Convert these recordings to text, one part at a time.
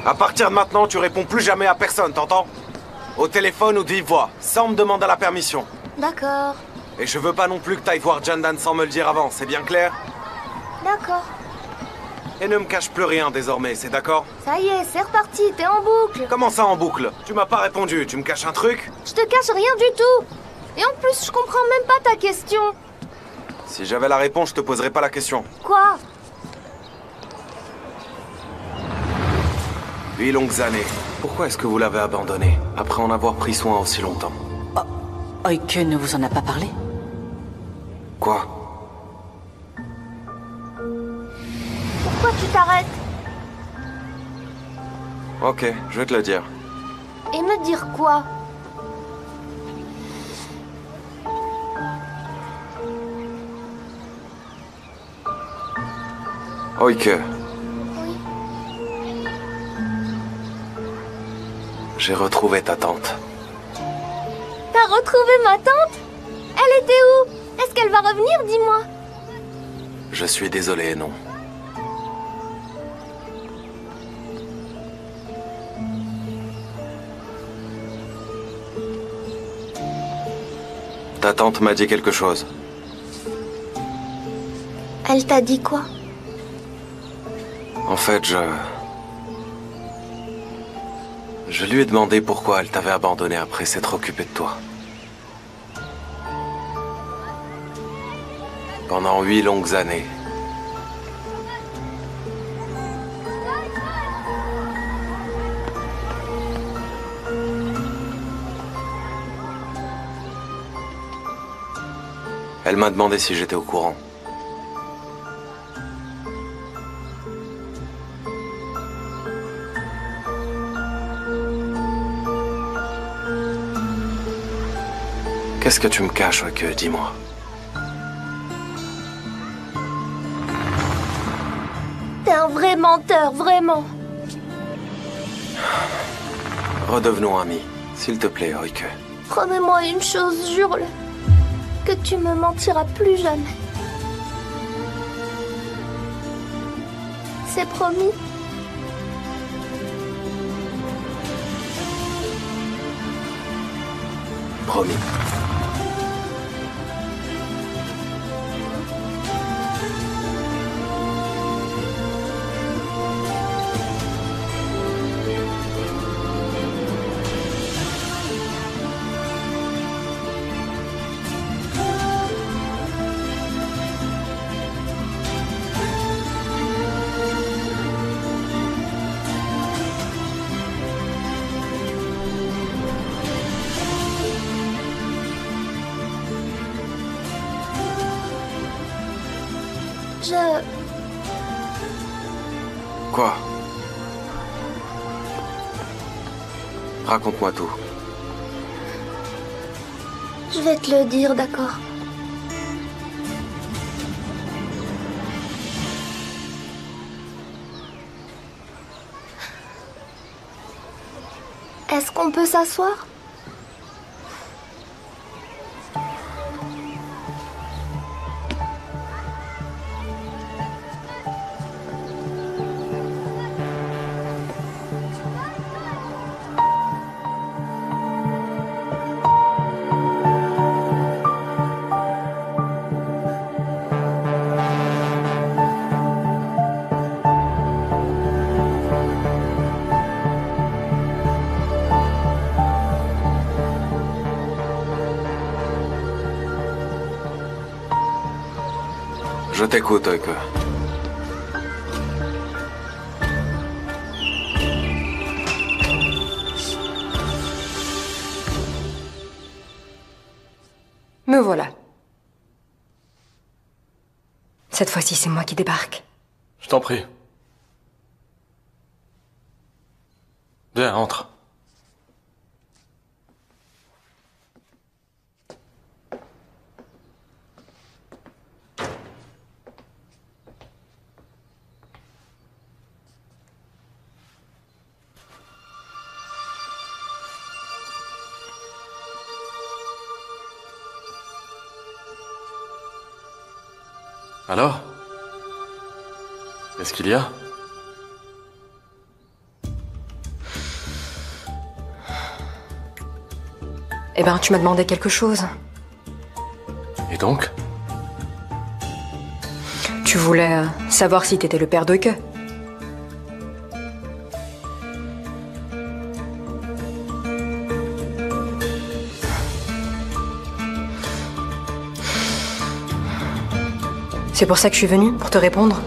À partir de maintenant, tu réponds plus jamais à personne, t'entends? Au téléphone ou de vive voix, sans me demander la permission. D'accord. Et je veux pas non plus que t'ailles voir Jandan sans me le dire avant, c'est bien clair? D'accord. Et ne me cache plus rien désormais, c'est d'accord? Ça y est, c'est reparti, t'es en boucle. Comment ça en boucle? Tu m'as pas répondu, tu me caches un truc? Je te cache rien du tout. Et en plus, je comprends même pas ta question. Si j'avais la réponse, je te poserais pas la question. Quoi? 8 longues années. Pourquoi est-ce que vous l'avez abandonné, après en avoir pris soin aussi longtemps? Oike ne vous en a pas parlé? Quoi? Pourquoi tu t'arrêtes? Ok, je vais te le dire. Et me dire quoi? Oike, Oui. j'ai retrouvé ta tante. T'as retrouvé ma tante? Elle était où? Est-ce qu'elle va revenir, dis-moi? Je suis désolé, non. Ta tante m'a dit quelque chose. Elle t'a dit quoi? En fait, Je lui ai demandé pourquoi elle t'avait abandonné après s'être occupée de toi. Pendant 8 longues années. Elle m'a demandé si j'étais au courant. Qu'est-ce que tu me caches, que dis-moi? T'es un vrai menteur, vraiment. Redevenons amis, s'il te plaît, Oike. Promets-moi une chose, jure-le. Que tu me mentiras plus jamais. C'est promis. Promis. Quoi? Raconte-moi tout. Je vais te le dire, d'accord? Est-ce qu'on peut s'asseoir? Je t'écoute, Oike. Me voilà. Cette fois-ci, c'est moi qui débarque. Je t'en prie. Viens, entre. Alors? Qu'est-ce qu'il y a? Eh ben, tu m'as demandé quelque chose. Et donc? Tu voulais savoir si t'étais le père d'Oike. C'est pour ça que je suis venue, pour te répondre.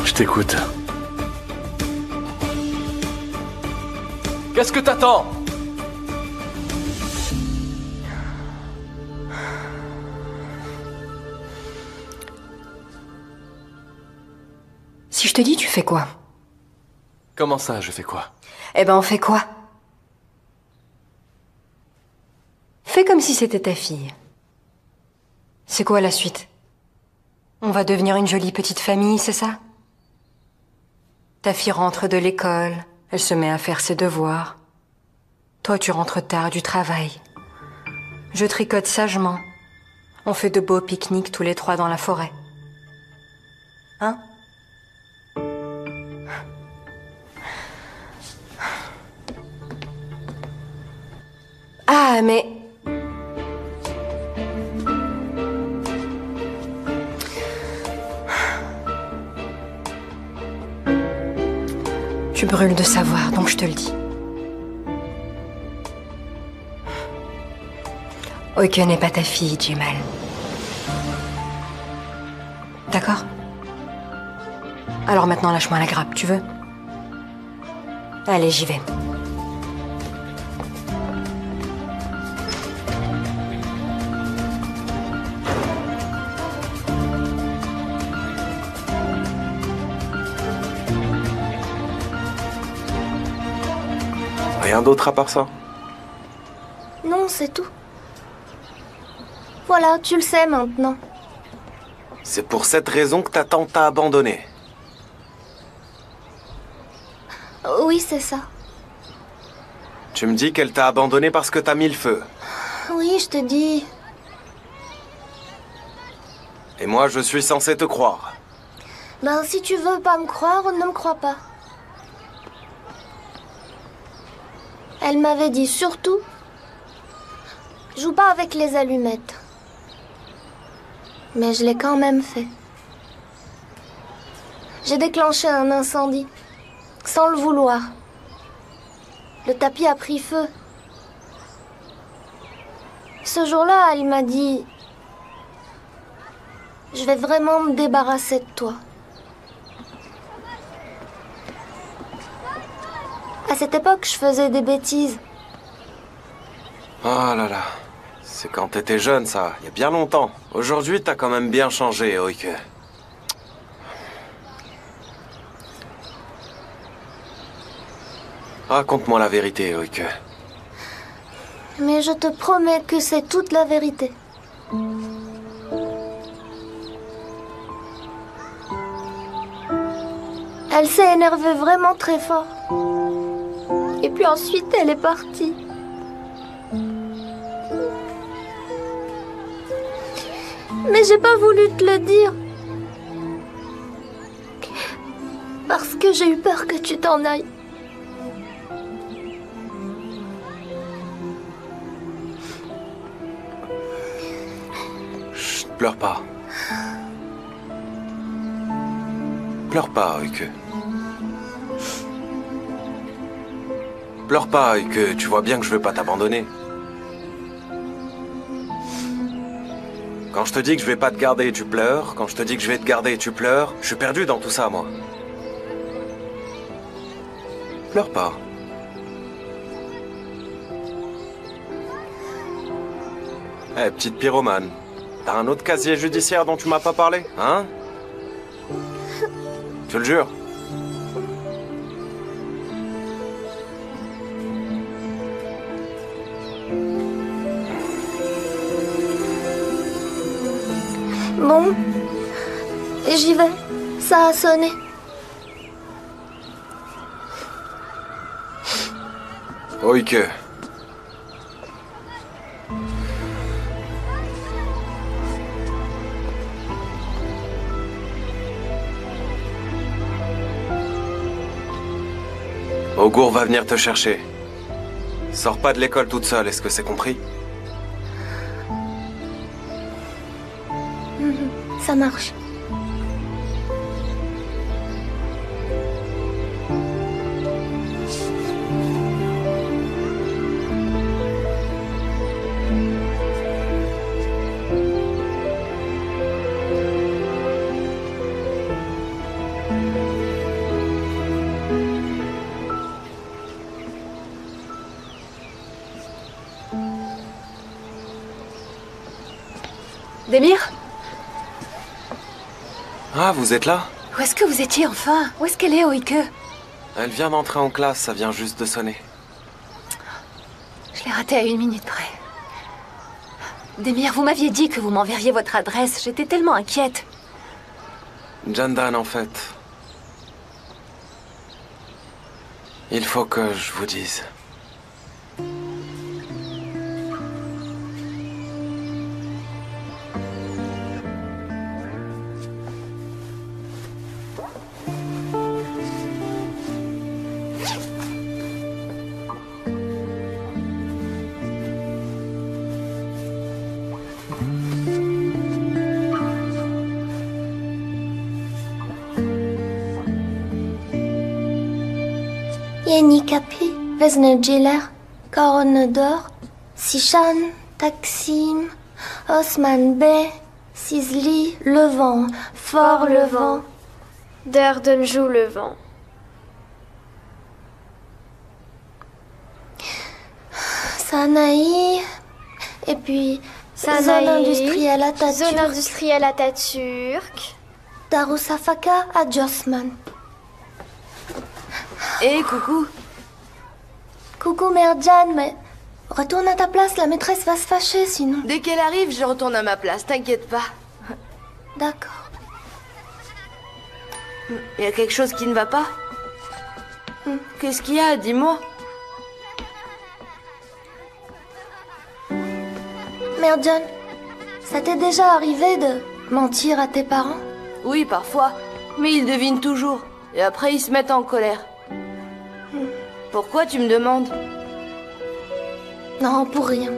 Je t'écoute. Qu'est-ce que t'attends? Si je te dis, tu fais quoi? Comment ça, je fais quoi? Eh ben, on fait quoi? Fais comme si c'était ta fille. C'est quoi la suite? On va devenir une jolie petite famille, c'est ça? Ta fille rentre de l'école, elle se met à faire ses devoirs. Toi, tu rentres tard du travail. Je tricote sagement. On fait de beaux pique-niques tous les trois dans la forêt. Hein? Ah, mais... Tu brûles de savoir, donc je te le dis. Oike n'est pas ta fille, Jamal. D'accord? Alors maintenant, lâche-moi la grappe, tu veux? Allez, j'y vais. Rien d'autre à part ça? Non, c'est tout. Voilà, tu le sais maintenant. C'est pour cette raison que ta tante t'a abandonné. Oui, c'est ça. Tu me dis qu'elle t'a abandonné parce que t'as mis le feu. Oui, je te dis. Et moi, je suis censé te croire. Ben, si tu veux pas me croire, ne me crois pas. Elle m'avait dit surtout, joue pas avec les allumettes. Mais je l'ai quand même fait. J'ai déclenché un incendie, sans le vouloir. Le tapis a pris feu. Ce jour-là, elle m'a dit, je vais vraiment me débarrasser de toi. À cette époque, je faisais des bêtises. Oh là là. C'est quand t'étais jeune, ça. Il y a bien longtemps. Aujourd'hui, t'as quand même bien changé, Oike. Raconte-moi la vérité, Oike. Mais je te promets que c'est toute la vérité. Elle s'est énervée vraiment très fort. Et puis ensuite, elle est partie. Mais j'ai pas voulu te le dire. Parce que j'ai eu peur que tu t'en ailles. Chut, pleure pas. Pleure pas, Oike. Pleure pas, Oike. Tu vois bien que je veux pas t'abandonner. Quand je te dis que je vais pas te garder, tu pleures. Quand je te dis que je vais te garder, tu pleures. Je suis perdu dans tout ça, moi. Pleure pas. Eh, petite pyromane. T'as un autre casier judiciaire dont tu m'as pas parlé, hein? Je le jure. Bon, j'y vais. Ça a sonné. Oike. Augur va venir te chercher. Sors pas de l'école toute seule, est-ce que c'est compris? Ça marche. Démir? Ah, vous êtes là? Où est-ce que vous étiez enfin? Où est-ce qu'elle est, Oike? Elle vient d'entrer en classe, ça vient juste de sonner. Je l'ai ratée à 1 minute près. Démir, vous m'aviez dit que vous m'enverriez votre adresse. J'étais tellement inquiète. Jandan, en fait. Il faut que je vous dise. Yeni Kapi, Veznejiler, Koronodor, Sishan, Taksim, Osman Bey, Sizli, Levant, Fort Levant, Derdenjou le vent. Sanaï, et puis Zone Sanaï, industrielle Zone Atatürk, industrielle Atatürk. Darusafaka à Josman. Hé, coucou. Coucou Merjan, mais retourne à ta place, la maîtresse va se fâcher sinon. Dès qu'elle arrive, je retourne à ma place, t'inquiète pas. D'accord. Il y a quelque chose qui ne va pas? Qu'est-ce qu'il y a? Dis-moi. Merjan, ça t'est déjà arrivé de mentir à tes parents? Oui, parfois. Mais ils devinent toujours. Et après, ils se mettent en colère. Pourquoi tu me demandes? Non, pour rien.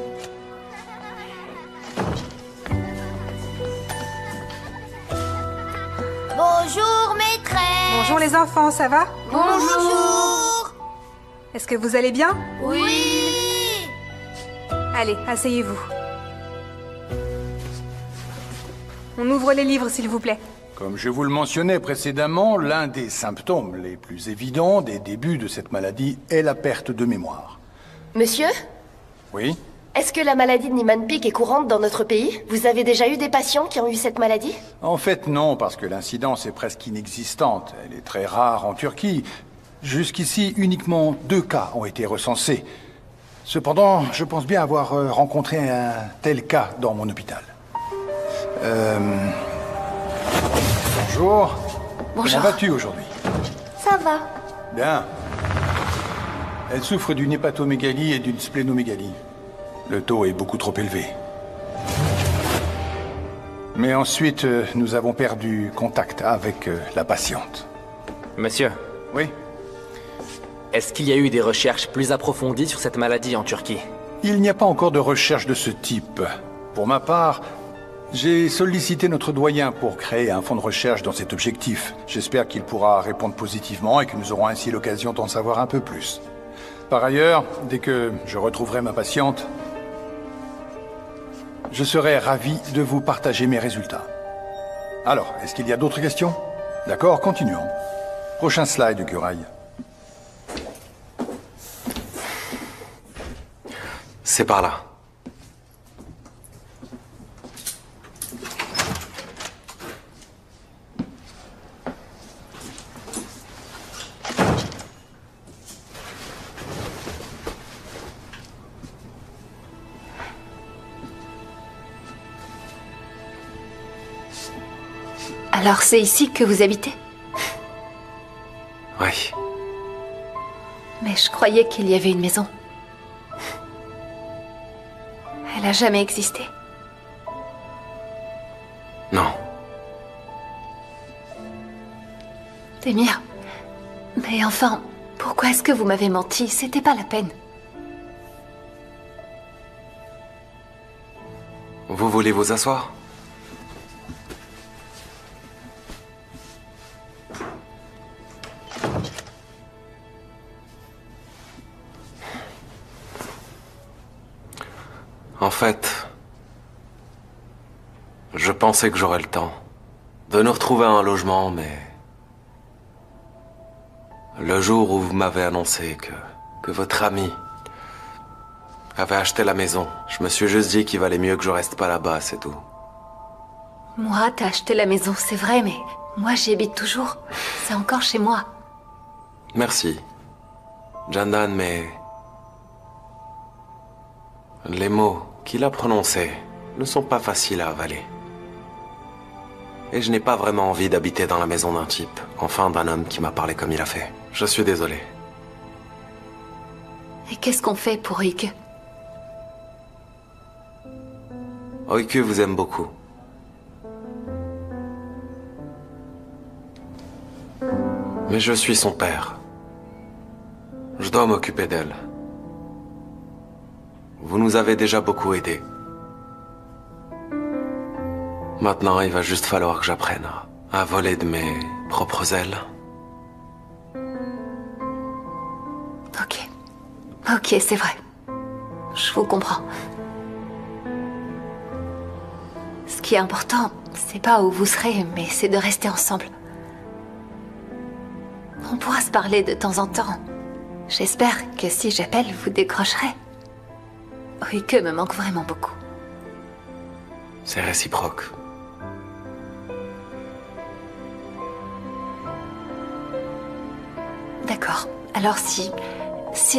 Bonjour maîtresse. Bonjour les enfants, ça va? Bonjour. Est-ce que vous allez bien? Oui. Allez, asseyez-vous. On ouvre les livres, s'il vous plaît. Comme je vous le mentionnais précédemment, l'un des symptômes les plus évidents des débuts de cette maladie est la perte de mémoire. Monsieur, Oui? est-ce que la maladie de Niemann-Pick est courante dans notre pays? Vous avez déjà eu des patients qui ont eu cette maladie? En fait, non, parce que l'incidence est presque inexistante. Elle est très rare en Turquie. Jusqu'ici, uniquement 2 cas ont été recensés. Cependant, je pense bien avoir rencontré un tel cas dans mon hôpital. Bonjour. Bonjour. Comment vas-tu aujourd'hui? Ça va. Bien. Elle souffre d'une hépatomégalie et d'une splénomégalie. Le taux est beaucoup trop élevé. Mais ensuite, nous avons perdu contact avec la patiente. Monsieur, Oui? est-ce qu'il y a eu des recherches plus approfondies sur cette maladie en Turquie? Il n'y a pas encore de recherche de ce type. Pour ma part, j'ai sollicité notre doyen pour créer un fonds de recherche dans cet objectif. J'espère qu'il pourra répondre positivement et que nous aurons ainsi l'occasion d'en savoir un peu plus. Par ailleurs, dès que je retrouverai ma patiente, je serai ravi de vous partager mes résultats. Alors, est-ce qu'il y a d'autres questions? D'accord, continuons. Prochain slide, Guraï. C'est par là. Alors c'est ici que vous habitez? Oui. Mais je croyais qu'il y avait une maison. Elle a jamais existé. Non. Démir. Mais enfin, Pourquoi est-ce que vous m'avez menti? C'était pas la peine. Vous voulez vous asseoir? En fait, je pensais que j'aurais le temps de nous retrouver un logement, mais le jour où vous m'avez annoncé que votre ami avait acheté la maison, je me suis juste dit qu'il valait mieux que je reste pas là-bas, c'est tout. Moi, t'as acheté la maison, c'est vrai, mais moi, j'y habite toujours. C'est encore chez moi. Merci, Jandan, mais les mots qu'il a prononcés ne sont pas faciles à avaler. Et je n'ai pas vraiment envie d'habiter dans la maison d'un type, enfin d'un homme qui m'a parlé comme il a fait. Je suis désolé. Et qu'est-ce qu'on fait pour Oike? Oike vous aime beaucoup. Mais je suis son père. Je dois m'occuper d'elle. Vous nous avez déjà beaucoup aidés. Maintenant, il va juste falloir que j'apprenne à voler de mes propres ailes. Ok. Ok, c'est vrai. Je vous comprends. Ce qui est important, c'est pas où vous serez, mais c'est de rester ensemble. On pourra se parler de temps en temps. J'espère que si j'appelle, vous décrocherez. Oike me manque vraiment beaucoup. C'est réciproque. D'accord. Alors si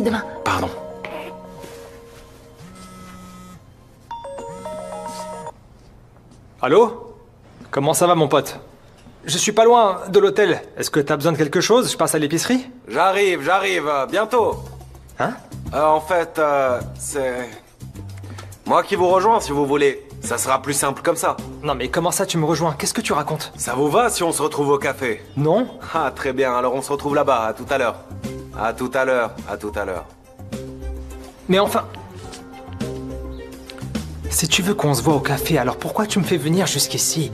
demain... Pardon. Allô? Comment ça va, mon pote? Je suis pas loin de l'hôtel. Est-ce que t'as besoin de quelque chose? Je passe à l'épicerie? J'arrive, bientôt. Hein? En fait, c'est moi qui vous rejoins si vous voulez. Ça sera plus simple comme ça. Non mais comment ça tu me rejoins? Qu'est-ce que tu racontes? Ça vous va si on se retrouve au café? Non. Ah, très bien, alors on se retrouve là-bas, à tout à l'heure. À tout à l'heure, à tout à l'heure. Mais enfin... Si tu veux qu'on se voit au café, alors pourquoi tu me fais venir jusqu'ici?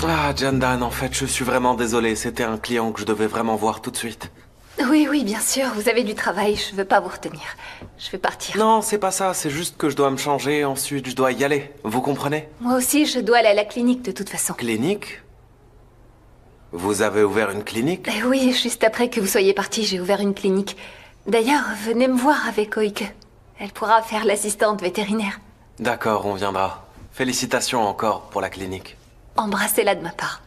Ah, Jandan, en fait, je suis vraiment désolé. C'était un client que je devais vraiment voir tout de suite. Oui, bien sûr, vous avez du travail, je veux pas vous retenir. Je vais partir. Non, c'est pas ça, c'est juste que je dois me changer, ensuite je dois y aller. Vous comprenez? Moi aussi, je dois aller à la clinique de toute façon. Clinique? Vous avez ouvert une clinique? Oui, juste après que vous soyez parti, j'ai ouvert une clinique. D'ailleurs, venez me voir avec Oike. Elle pourra faire l'assistante vétérinaire. D'accord, on viendra. Félicitations encore pour la clinique. Embrassez-la de ma part.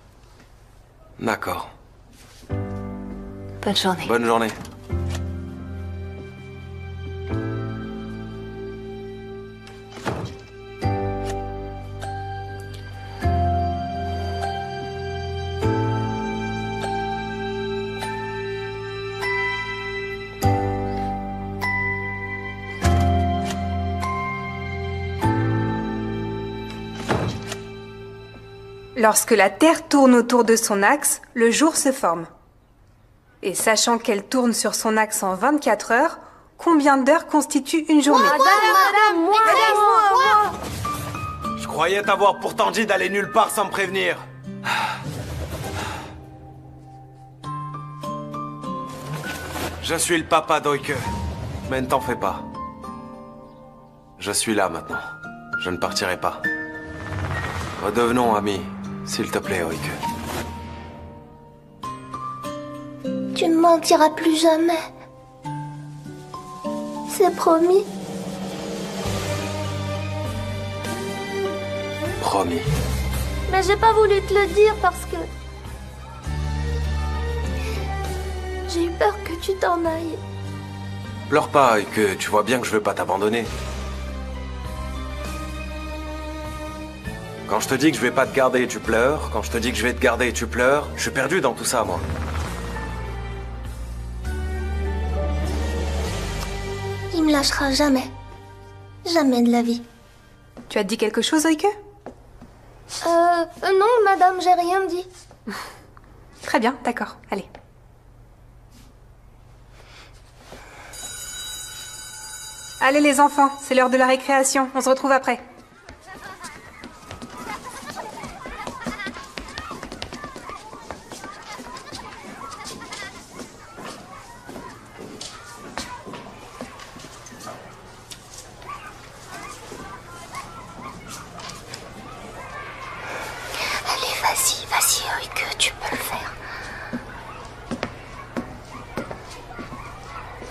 D'accord. Bonne journée. Bonne journée. Lorsque la Terre tourne autour de son axe, le jour se forme. Et sachant qu'elle tourne sur son axe en 24 heures, combien d'heures constitue une journée? Madame, moi. Je croyais t'avoir pourtant dit d'aller nulle part sans me prévenir. Je suis le papa d'Oike, mais ne t'en fais pas. Je suis là maintenant. Je ne partirai pas. Redevenons amis, s'il te plaît, Oike. Tu ne mentiras plus jamais. C'est promis. Promis. Mais j'ai pas voulu te le dire parce que... j'ai eu peur que tu t'en ailles. Pleure pas, Oike, tu vois bien que je veux pas t'abandonner. Quand je te dis que je vais pas te garder, tu pleures. Quand je te dis que je vais te garder, tu pleures. Je suis perdu dans tout ça, moi. Il me lâchera jamais. Jamais de la vie. Tu as dit quelque chose, Oike? Non, madame, j'ai rien dit. Très bien, d'accord, allez. Allez les enfants, c'est l'heure de la récréation. On se retrouve après. Allez, vas-y, Oike, tu peux le faire.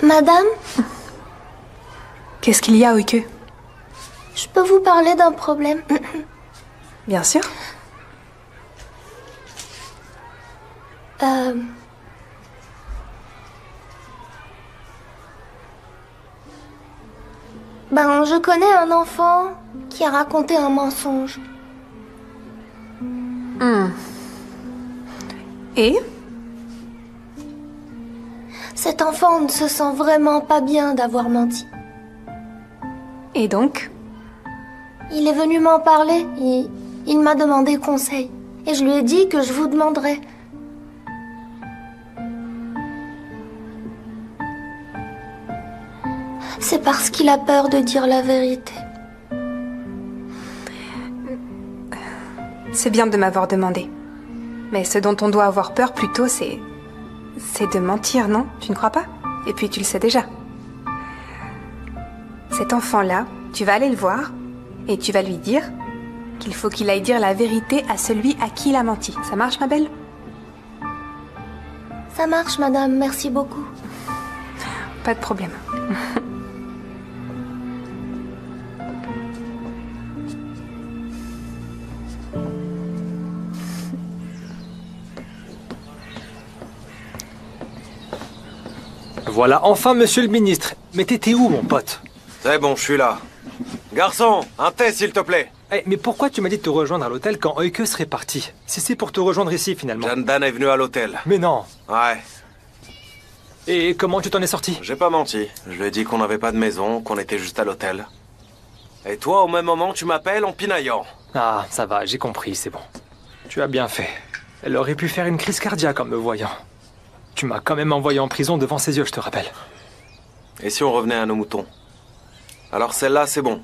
Madame, Qu'est-ce qu'il y a, Oike? je peux vous parler d'un problème. Bien sûr. Ben, je connais un enfant qui a raconté un mensonge. Et? Cet enfant ne se sent vraiment pas bien d'avoir menti. Et donc? Il est venu m'en parler, il m'a demandé conseil. Et je lui ai dit que je vous demanderais. C'est parce qu'il a peur de dire la vérité. C'est bien de m'avoir demandé. Mais ce dont on doit avoir peur plutôt, c'est de mentir, non? Tu ne crois pas? Et puis tu le sais déjà. Cet enfant-là, tu vas aller le voir et tu vas lui dire qu'il faut qu'il aille dire la vérité à celui à qui il a menti. Ça marche, ma belle? Ça marche, madame, merci beaucoup. Pas de problème. Voilà enfin monsieur le ministre. Mais t'étais où, mon pote? C'est bon, je suis là. Garçon, un thé, s'il te plaît. Eh, mais pourquoi tu m'as dit de te rejoindre à l'hôtel quand Oike serait parti? Si c'est pour te rejoindre ici, finalement. Jandan est venu à l'hôtel. Mais non. Ouais. Et comment tu t'en es sorti? J'ai pas menti. Je lui ai dit qu'on n'avait pas de maison, qu'on était juste à l'hôtel. Et toi, au même moment, tu m'appelles en pinaillant. Ah, ça va, j'ai compris, c'est bon. Tu as bien fait. Elle aurait pu faire une crise cardiaque en me voyant. Tu m'as quand même envoyé en prison devant ses yeux, je te rappelle. Et si on revenait à nos moutons? Alors celle-là, c'est bon.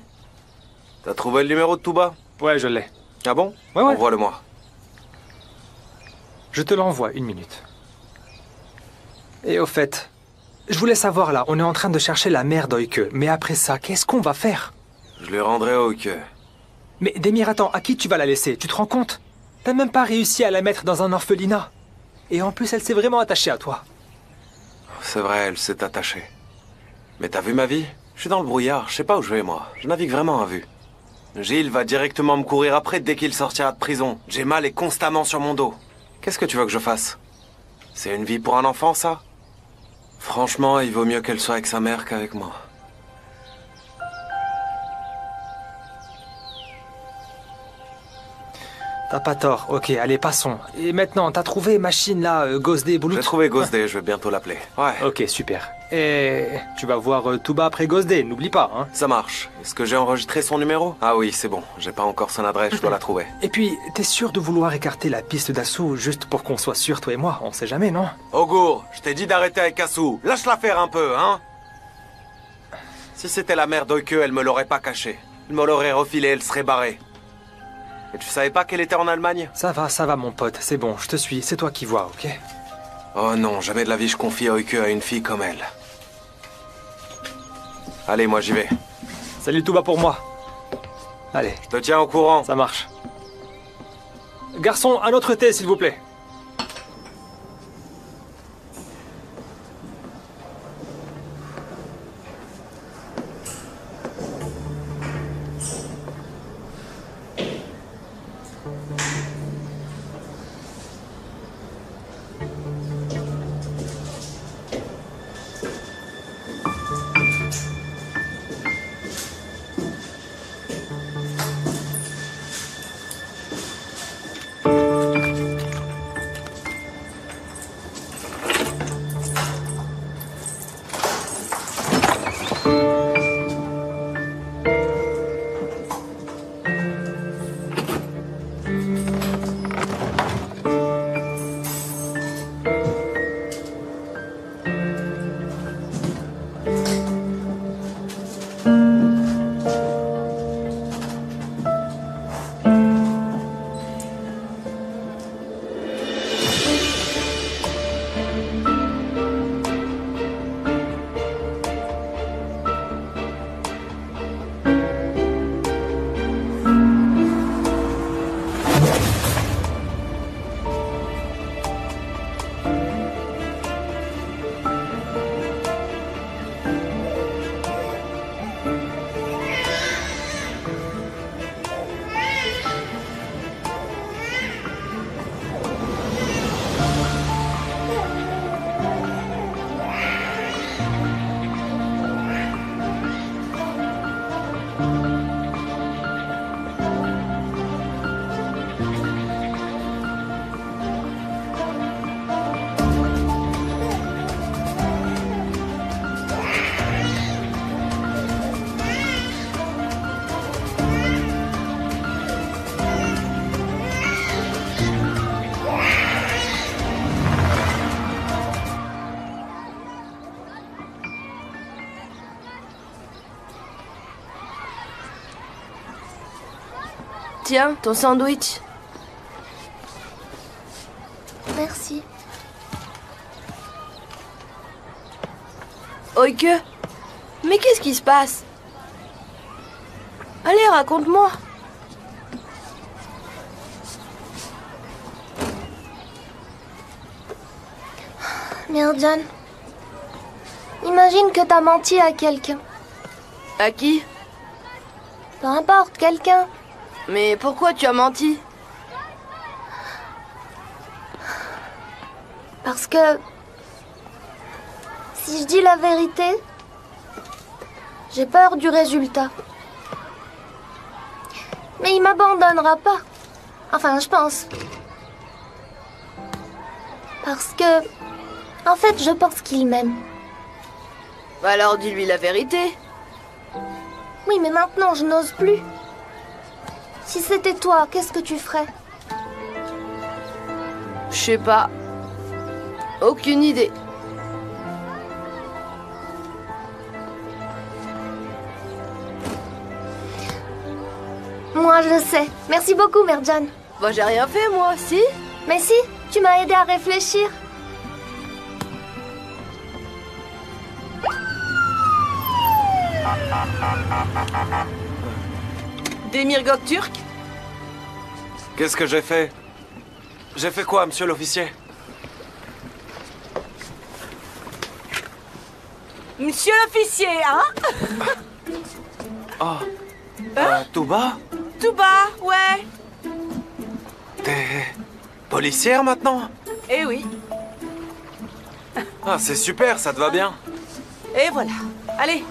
T'as trouvé le numéro de Touba? Ouais, je l'ai. Ah bon? Ouais. Envoie-le-moi. Je te l'envoie, 1 minute. Et au fait, je voulais savoir là, on est en train de chercher la mère d'Oike, mais après ça, qu'est-ce qu'on va faire? Je lui rendrai Oike. Mais Demir, attends, à qui tu vas la laisser? Tu te rends compte? T'as même pas réussi à la mettre dans un orphelinat. Et en plus, elle s'est vraiment attachée à toi. C'est vrai, elle s'est attachée. Mais t'as vu ma vie? Je suis dans le brouillard, je sais pas où je vais moi. Je navigue vraiment à vue. Gilles va directement me courir après dès qu'il sortira de prison. J'ai mal est constamment sur mon dos. Qu'est-ce que tu veux que je fasse? C'est une vie pour un enfant, ça? Franchement, il vaut mieux qu'elle soit avec sa mère qu'avec moi. T'as pas tort, ok, allez, passons. Et maintenant, t'as trouvé machine là, Gosdé, Boulout? J'ai trouvé Gosdé, je vais bientôt l'appeler. Ouais. Ok, super. Et tu vas voir Touba après Gosdé, n'oublie pas, hein. Ça marche. Est-ce que j'ai enregistré son numéro? Ah oui, c'est bon. J'ai pas encore son adresse, je dois la trouver. Et puis, t'es sûr de vouloir écarter la piste d'assaut juste pour qu'on soit sûr, toi et moi? On sait jamais, non? Ogour, je t'ai dit d'arrêter avec Assou. Lâche-la faire un peu, hein? Si c'était la mère d'Oike, elle me l'aurait pas caché. Elle me l'aurait refilé, elle serait barrée. Et tu savais pas qu'elle était en Allemagne? Ça va, mon pote, c'est bon, je te suis, c'est toi qui vois, ok? Oh non, jamais de la vie je confie Oike à une fille comme elle. Allez, moi j'y vais. Salut Touba pour moi. Allez. Je te tiens au courant. Ça marche. Garçon, un autre thé, s'il vous plaît. Tiens, ton sandwich. Merci. Oike, mais qu'est-ce qui se passe? Allez, raconte-moi. Myrjan, imagine que t'as menti à quelqu'un. À qui? Peu importe, quelqu'un. Mais pourquoi tu as menti? Parce que... si je dis la vérité, j'ai peur du résultat. Mais il m'abandonnera pas. Enfin, je pense. Parce que... en fait, je pense qu'il m'aime. Alors dis-lui la vérité. Oui, mais maintenant, je n'ose plus. Si c'était toi, qu'est-ce que tu ferais? Je sais pas. Aucune idée. Moi, je sais. Merci beaucoup, Myrjan. Bah, j'ai rien fait, moi, si? Mais si, tu m'as aidé à réfléchir. Demir Göktürk? Qu'est-ce que j'ai fait? J'ai fait quoi, monsieur l'officier? Monsieur l'officier, hein? Oh. Tout bas? Tout bas, ouais. T'es policière maintenant? Eh oui. Ah, c'est super, ça te va bien. Et voilà. Allez,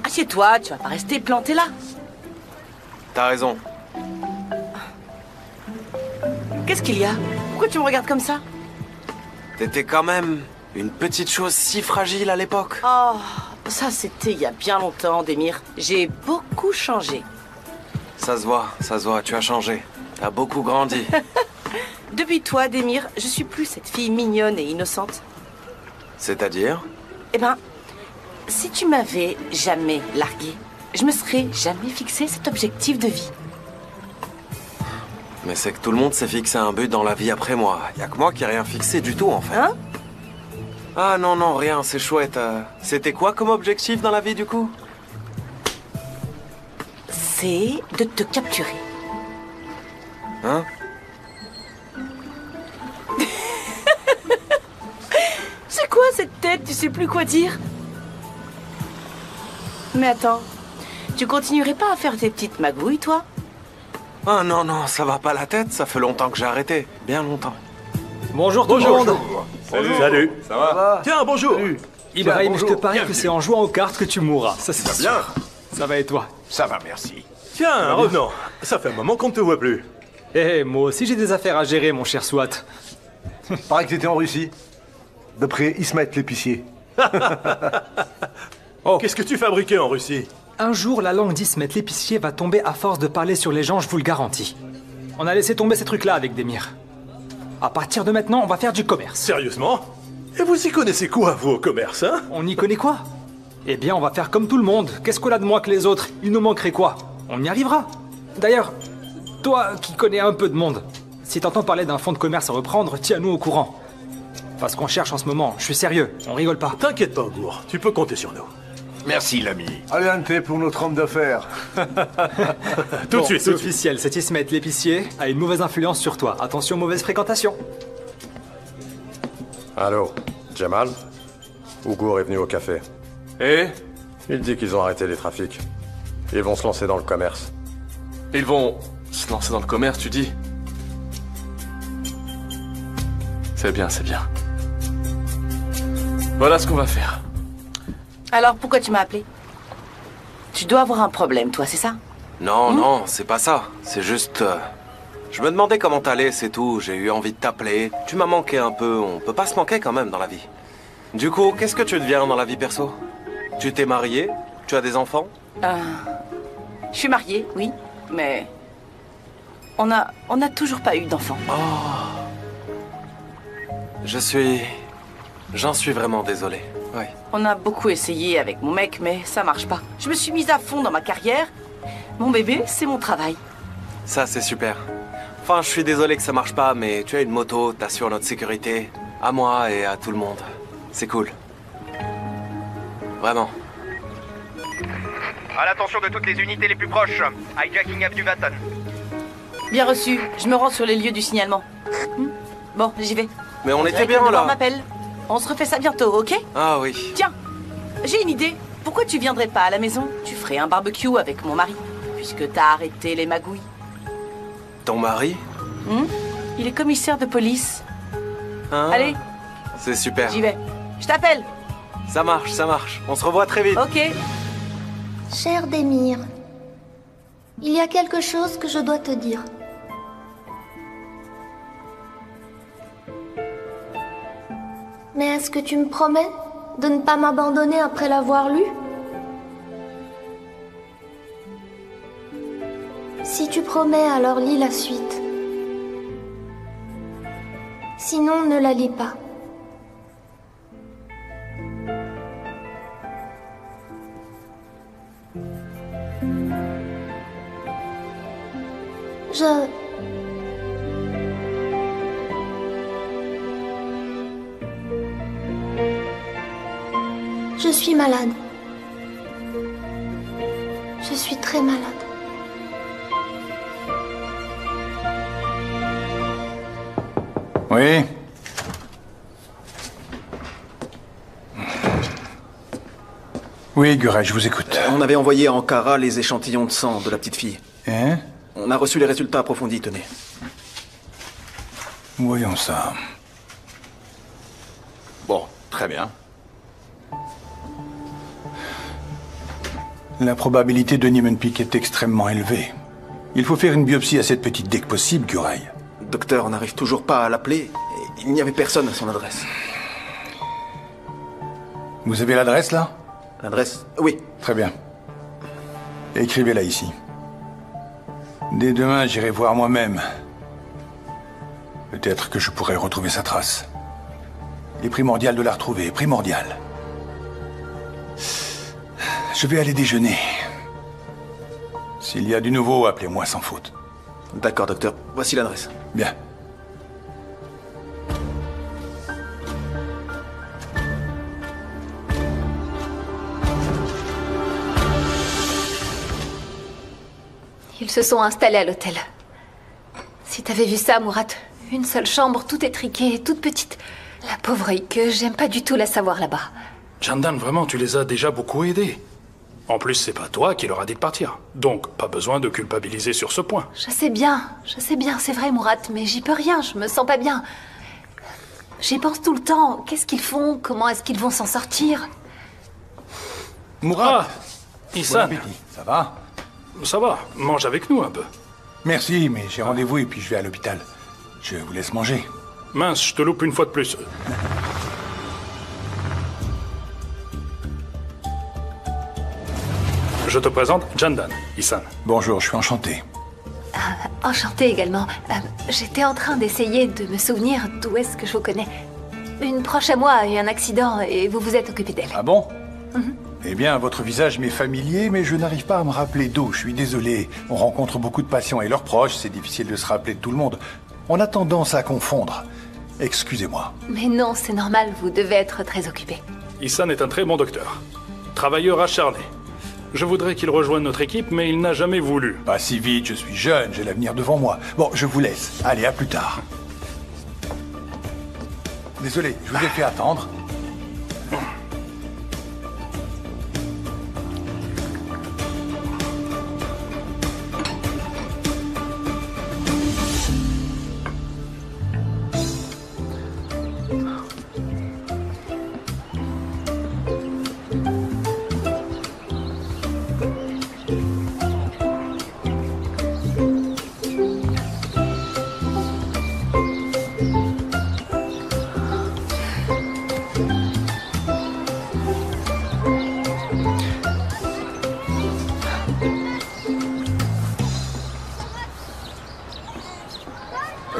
assieds-toi, tu vas pas rester planté là. T'as raison. Qu'est-ce qu'il y a? Pourquoi tu me regardes comme ça? T'étais quand même une petite chose si fragile à l'époque. Oh, ça c'était il y a bien longtemps, Demir. J'ai beaucoup changé. Ça se voit, tu as changé. T'as beaucoup grandi. Depuis toi, Demir, je suis plus cette fille mignonne et innocente. C'est-à-dire? Eh ben, si tu m'avais jamais largué, je me serais jamais fixé cet objectif de vie. Mais c'est que tout le monde s'est fixé un but dans la vie après moi. Y a que moi qui ai rien fixé du tout, en fait. Hein? Ah non, rien, c'est chouette. C'était quoi comme objectif dans la vie, du coup? C'est de te capturer. Hein? C'est quoi cette tête? Tu sais plus quoi dire? Mais attends, tu continuerais pas à faire tes petites magouilles, toi? Ah non, ça va pas la tête, ça fait longtemps que j'ai arrêté. Bien longtemps. Bonjour tout le monde. Salut. Ça va? Tiens, bonjour. Ibrahim, Tiens, je te parie que c'est en jouant aux cartes que tu mourras. Ça c'est sûr. Bien. Ça va et toi? Ça va, merci. Tiens, revenons. Ça fait un moment qu'on ne te voit plus. Eh, moi aussi j'ai des affaires à gérer, mon cher Swat. Paraît que t'étais en Russie. D'après Ismet l'épicier. Oh. Qu'est-ce que tu fabriquais en Russie? Un jour, la langue d'Ismet l'épicier va tomber à force de parler sur les gens, je vous le garantis. On a laissé tomber ces trucs-là avec Demir. À partir de maintenant, on va faire du commerce. Sérieusement? Et vous y connaissez quoi, vous, au commerce, hein? On y connaît quoi? Eh bien, on va faire comme tout le monde. Qu'est-ce qu'on a de moins que les autres? Il nous manquerait quoi? On y arrivera. D'ailleurs, toi qui connais un peu de monde, si t'entends parler d'un fonds de commerce à reprendre, tiens-nous au courant. Parce qu'on cherche en ce moment, je suis sérieux, on rigole pas. T'inquiète pas, Gour, tu peux compter sur nous. Merci, l'ami. Allez, un thé pour notre homme d'affaires. Tout de suite, c'est officiel, cet Ismet l'épicier a une mauvaise influence sur toi. Attention, mauvaise fréquentation. Allô, Jamal? Ougour est venu au café. Et? Il dit qu'ils ont arrêté les trafics. Ils vont se lancer dans le commerce. Ils vont se lancer dans le commerce, tu dis? C'est bien, c'est bien. Voilà ce qu'on va faire. Alors pourquoi tu m'as appelé? Tu dois avoir un problème, toi, c'est ça? Non, non, c'est pas ça. C'est juste... je me demandais comment t'allais, c'est tout. J'ai eu envie de t'appeler. Tu m'as manqué un peu. On peut pas se manquer quand même dans la vie. Du coup, qu'est-ce que tu deviens dans la vie perso? Tu t'es marié? Tu as des enfants? Je suis mariée, oui, mais... On n'a toujours pas eu d'enfants. J'en suis vraiment désolé. Oui. On a beaucoup essayé avec mon mec, mais ça marche pas. Je me suis mise à fond dans ma carrière. Mon bébé, c'est mon travail. Ça, c'est super. Enfin, je suis désolé que ça marche pas, mais tu as une moto, t'assures notre sécurité. À moi et à tout le monde. C'est cool. Vraiment. À l'attention de toutes les unités les plus proches. Hijacking Avenue Baton. Bien reçu. Je me rends sur les lieux du signalement. Bon, j'y vais. Mais on était bien là. On m'appelle. On se refait ça bientôt, ok? Ah oui. Tiens, j'ai une idée. Pourquoi tu viendrais pas à la maison? Tu ferais un barbecue avec mon mari, puisque t'as arrêté les magouilles. Ton mari? Il est commissaire de police. Hein? Allez. C'est super. J'y vais. Je t'appelle. Ça marche, ça marche. On se revoit très vite. Ok. Cher Démir, il y a quelque chose que je dois te dire. Mais est-ce que tu me promets de ne pas m'abandonner après l'avoir lu? Si tu promets, alors lis la suite. Sinon, ne la lis pas. Je suis malade. Je suis très malade. Oui. Oui, Guray, je vous écoute. On avait envoyé à Ankara les échantillons de sang de la petite fille. Hein? On a reçu les résultats approfondis, tenez. Voyons ça. Bon, très bien. La probabilité de Niemann-Pick est extrêmement élevée. Il faut faire une biopsie à cette petite dès que possible, Guray. Docteur, on n'arrive toujours pas à l'appeler. Il n'y avait personne à son adresse. Vous avez l'adresse, là? L'adresse? Oui. Très bien. Écrivez-la ici. Dès demain, j'irai voir moi-même. Peut-être que je pourrai retrouver sa trace. Il est primordial de la retrouver, primordial. Je vais aller déjeuner. S'il y a du nouveau, appelez-moi sans faute. D'accord, docteur. Voici l'adresse. Bien. Ils se sont installés à l'hôtel. Si t'avais vu ça, Murat, une seule chambre, tout étriqué, toute petite. La pauvre Ike, j'aime pas du tout la savoir là-bas. Jandan, vraiment, tu les as déjà beaucoup aidés. En plus, c'est pas toi qui leur a dit de partir. Donc, pas besoin de culpabiliser sur ce point. Je sais bien, c'est vrai, Murat, mais j'y peux rien, je me sens pas bien. J'y pense tout le temps. Qu'est-ce qu'ils font? Comment est-ce qu'ils vont s'en sortir? Murat! Issan. Bon appétit. Ça va? Ça va, mange avec nous un peu. Merci, mais j'ai rendez-vous et puis je vais à l'hôpital. Je vous laisse manger. Mince, je te loupe une fois de plus. Je te présente Jandan, Issan. Bonjour, je suis enchanté. Enchantée également. J'étais en train d'essayer de me souvenir d'où est-ce que je vous connais. Une proche à moi a eu un accident et vous vous êtes occupé d'elle. Ah bon? Eh bien, votre visage m'est familier, mais je n'arrive pas à me rappeler d'où. Je suis désolé. On rencontre beaucoup de patients et leurs proches, c'est difficile de se rappeler de tout le monde. On a tendance à confondre. Excusez-moi. Mais non, c'est normal, vous devez être très occupé. Issan est un très bon docteur. Travailleur acharné. Je voudrais qu'il rejoigne notre équipe, mais il n'a jamais voulu. Pas si vite, je suis jeune, j'ai l'avenir devant moi. Bon, je vous laisse. Allez, à plus tard. Désolé, je vous ai fait attendre.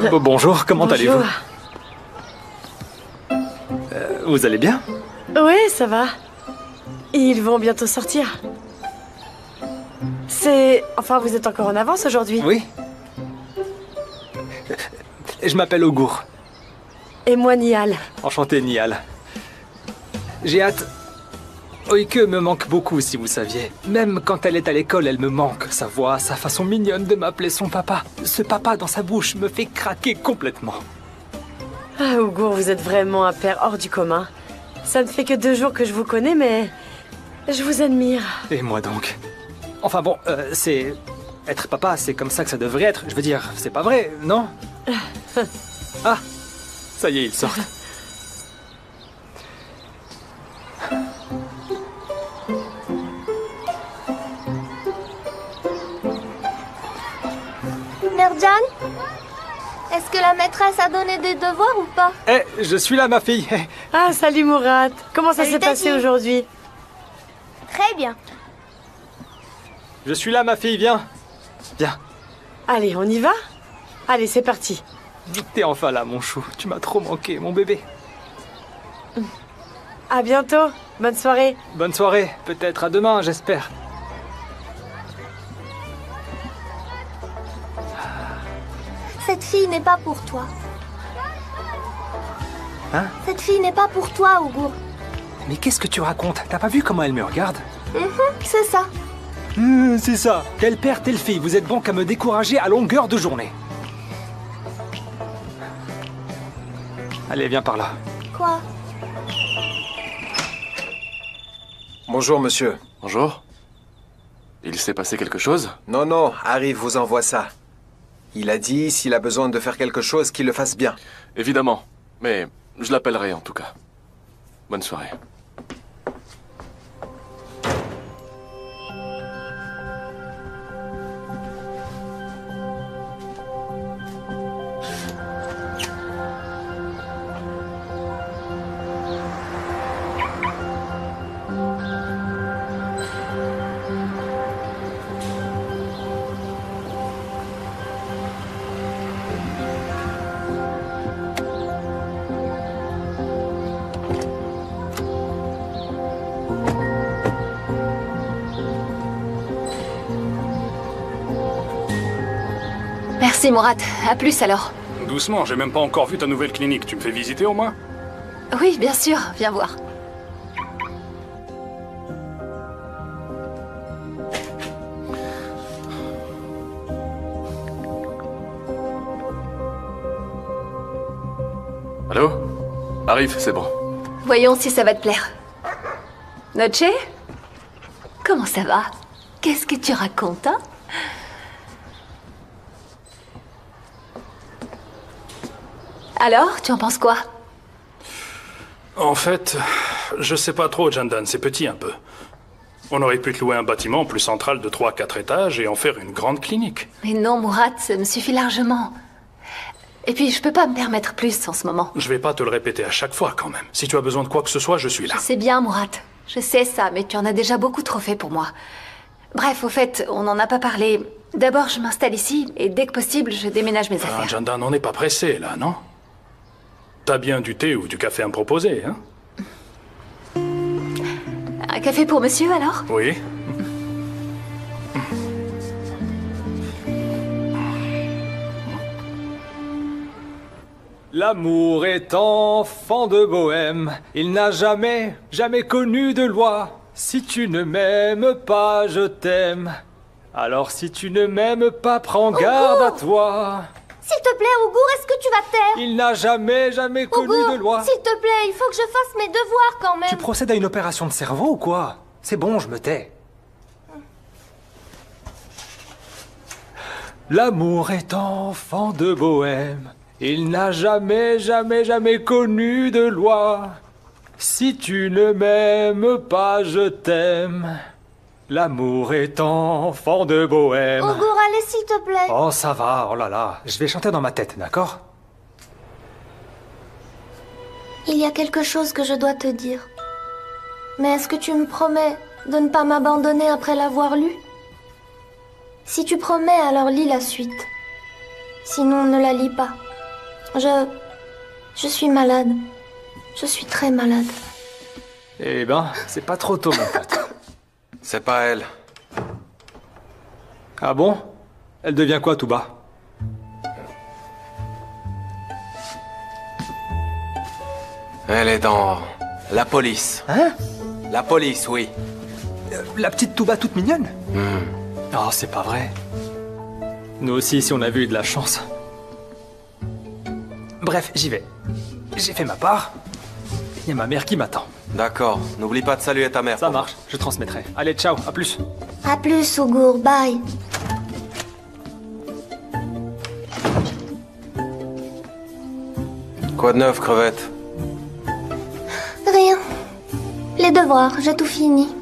Bonjour, comment allez-vous? Vous allez bien? Oui, ça va. Ils vont bientôt sortir. Enfin, vous êtes encore en avance aujourd'hui? Oui. Je m'appelle Augur. Et moi, Niall. Enchanté, Niall. J'ai hâte... Oike me manque beaucoup, si vous saviez. Même quand elle est à l'école, elle me manque. Sa voix, sa façon mignonne de m'appeler son papa. Ce papa dans sa bouche me fait craquer complètement. Ah, Augur, vous êtes vraiment un père hors du commun. Ça ne fait que 2 jours que je vous connais, mais... je vous admire. Et moi donc. Enfin bon, c'est... Être papa, c'est comme ça que ça devrait être. Je veux dire, c'est pas vrai, non? Ah, ça y est, ils sortent. Merjan? Est-ce que la maîtresse a donné des devoirs ou pas? Je suis là, ma fille. Ah, salut Mourad. Comment ça s'est passé aujourd'hui? Très bien. Je suis là, ma fille, viens. Viens. Allez, on y va? Allez, c'est parti. T'es enfin là, mon chou. Tu m'as trop manqué, mon bébé. À bientôt. Bonne soirée. Bonne soirée. Peut-être à demain, j'espère. Cette fille n'est pas pour toi. Hein? Cette fille n'est pas pour toi, Augur. Mais qu'est-ce que tu racontes? T'as pas vu comment elle me regarde? C'est ça. C'est ça. Tel père, telle fille. Vous êtes bon qu'à me décourager à longueur de journée. Allez, viens par là. Quoi? Bonjour, monsieur. Bonjour. Il s'est passé quelque chose? Non, non, Harry vous envoie ça. Il a dit, s'il a besoin de faire quelque chose, qu'il le fasse bien. Évidemment. Mais je l'appellerai en tout cas. Bonne soirée. Merci, Mourad. À plus, alors. Doucement, j'ai même pas encore vu ta nouvelle clinique. Tu me fais visiter au moins? Oui, bien sûr. Viens voir. Allô? Arrive, c'est bon. Voyons si ça va te plaire. Noche? Comment ça va? Qu'est-ce que tu racontes, hein? Alors, tu en penses quoi? En fait, je sais pas trop, Jandan, c'est petit un peu. On aurait pu te louer un bâtiment plus central de 3-4 étages et en faire une grande clinique. Mais non, Mourad, ça me suffit largement. Et puis, je peux pas me permettre plus en ce moment. Je vais pas te le répéter à chaque fois quand même. Si tu as besoin de quoi que ce soit, je suis là. C'est bien, Mourad. Je sais ça, mais tu en as déjà beaucoup trop fait pour moi. Bref, au fait, on n'en a pas parlé. D'abord, je m'installe ici, et dès que possible, je déménage mes affaires. Jandan, on n'est pas pressé là, non? T'as bien du thé ou du café à me proposer, hein? Un café pour monsieur, alors? Oui. L'amour est enfant de bohème. Il n'a jamais, jamais connu de loi. Si tu ne m'aimes pas, je t'aime. Alors si tu ne m'aimes pas, prends garde à toi. S'il te plaît, Augur, est-ce que tu vas te taire? Il n'a jamais, jamais connu de loi. S'il te plaît, il faut que je fasse mes devoirs quand même. Tu procèdes à une opération de cerveau ou quoi? C'est bon, je me tais. L'amour est enfant de bohème. Il n'a jamais, jamais, jamais connu de loi. Si tu ne m'aimes pas, je t'aime. L'amour est enfant de bohème. Augur, allez, s'il te plaît. Oh, ça va, oh là là. Je vais chanter dans ma tête, d'accord? Il y a quelque chose que je dois te dire. Mais est-ce que tu me promets de ne pas m'abandonner après l'avoir lu? Si tu promets, alors lis la suite. Sinon, ne la lis pas. Je suis malade. Je suis très malade. Eh ben, c'est pas trop tôt, mon pote. C'est pas elle. Ah bon? Elle devient quoi tout bas? Elle est dans la police. Hein? La police, oui. La petite Touba toute mignonne? Oh, c'est pas vrai. Nous aussi, si on avait eu de la chance. Bref, j'y vais. J'ai fait ma part. Il y a ma mère qui m'attend. D'accord. N'oublie pas de saluer ta mère. Ça marche, je transmettrai. Allez, ciao, à plus. À plus, Ougour, bye. Quoi de neuf, crevette? Rien. Les devoirs, j'ai tout fini.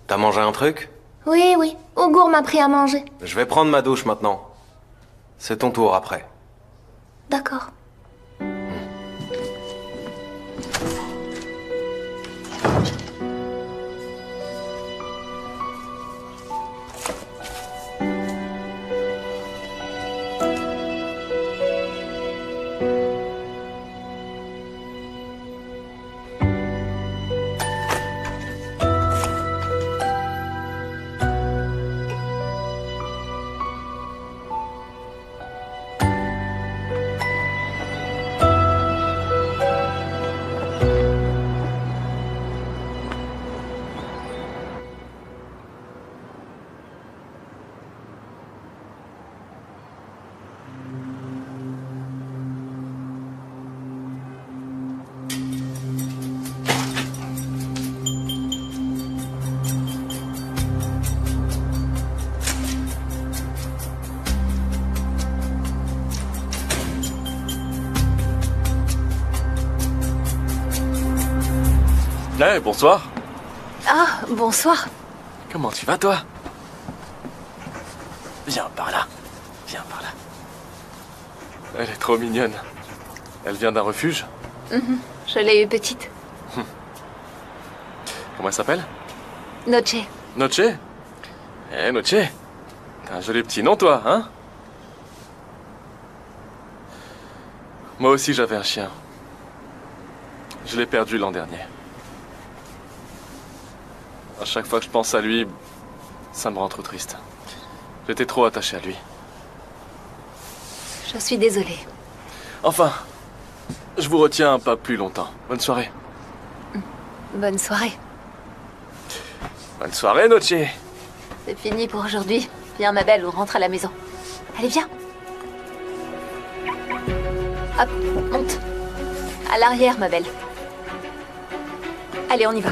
T'as mangé un truc? Oui, oui. Ougour m'a pris à manger. Je vais prendre ma douche maintenant. C'est ton tour après. D'accord. Hey, bonsoir. Ah, bonsoir. Comment tu vas, toi? Viens par là. Viens par là. Elle est trop mignonne. Elle vient d'un refuge? Je l'ai eue petite. Comment elle s'appelle? Noche. Noche? Eh, Noche. T'as un joli petit nom, toi, hein? Moi aussi, j'avais un chien. Je l'ai perdu l'an dernier. À chaque fois que je pense à lui, ça me rend trop triste. J'étais trop attaché à lui. Je suis désolée. Enfin, je vous retiens pas plus longtemps. Bonne soirée. Bonne soirée. Bonne soirée, Noche. C'est fini pour aujourd'hui. Viens, ma belle, on rentre à la maison. Allez, viens. Hop, monte. À l'arrière, ma belle. Allez, on y va.